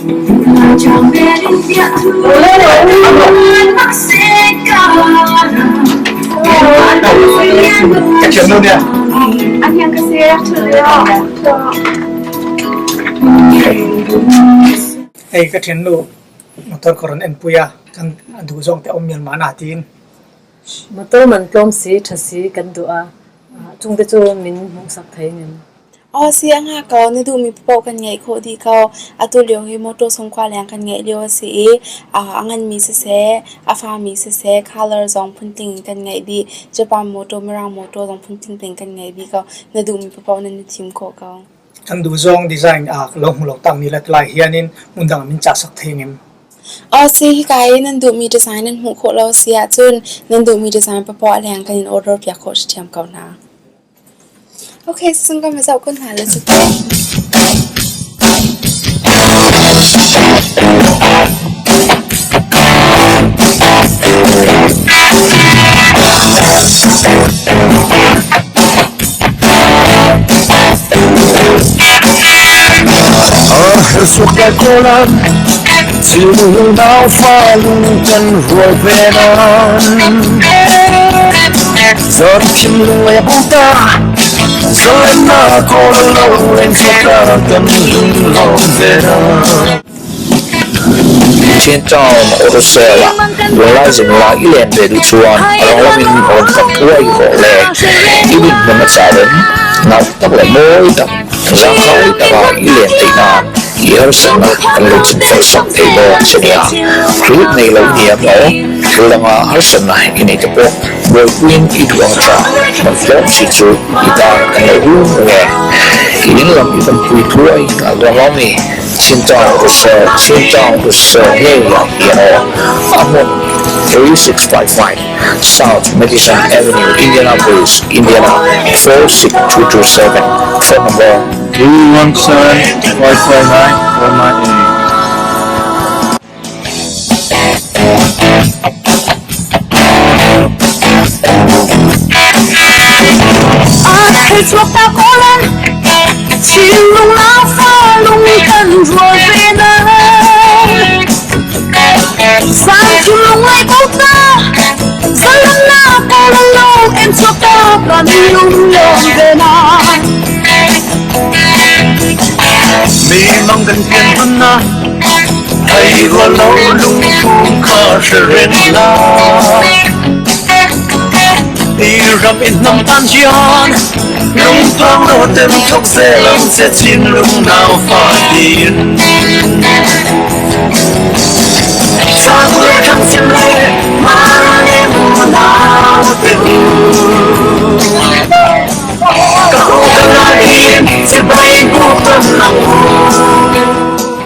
Kecil luôn ya. Anh yang kasih tuh Kecil lu motor koran empuya kan adu zong te omyan mana tin. Motor mantlawm si thasi kan dua chung te chu min hung sak thei nin siang ha kau ni du mi po kan ngai kho di kau atu leo hi moto song kwa lang kan ngai leo si angan mi se afa mi se color zong phunting kan ngai di japan moto merang moto zong phunting peng kan ngai bi kau na du mi po na ni thim kho kau Kan du zong design long long tang ni la tlai hianin undang min cha sak thengem. Si kai nan du mi design nan hu kho lo sia chun nan du mi design po lang kan in order pya kho thiam kau na Okay, so I'm going to go to chiều nào pha lung chân rồi về non giọt chim lung lay bóng ta rồi na cô lâu lên cho ta tâm lung lâu về non trên trào ô tô xe là vừa lai dừng lại ý liền về đi chuan ở đó mình còn tập quay khổ lệ ý định mình trả đến nào tóc lại môi tập ra khỏi ta ý liền tị nạn ý hơn sẵn là cần lịch trình phải sẵn thấy bò trên nhà lúc này lâu hiểm đó cứ là mà hơn sẵn là ý này tập bộ rồi quyên ý dhuang trả bằng phóng chỉ chú ý ta cần lấy hương nghe ý đến làm ý tâm quý thuôi là đoàn lóng này xin chào của sở nghe là ý nó âm một 3655 South Madison Avenue, Indianapolis, Indiana 46227. Phone number 317-549-498. Hãy subscribe cho kênh Ghiền Mì Gõ để không bỏ lỡ mi mang gần tiền hơn na hay qua lâu lung tung khó sẽ rên la đi rầm in năm tan chian lung thoáng nô tên chốc xe lăng xe chín lung nào pha tiền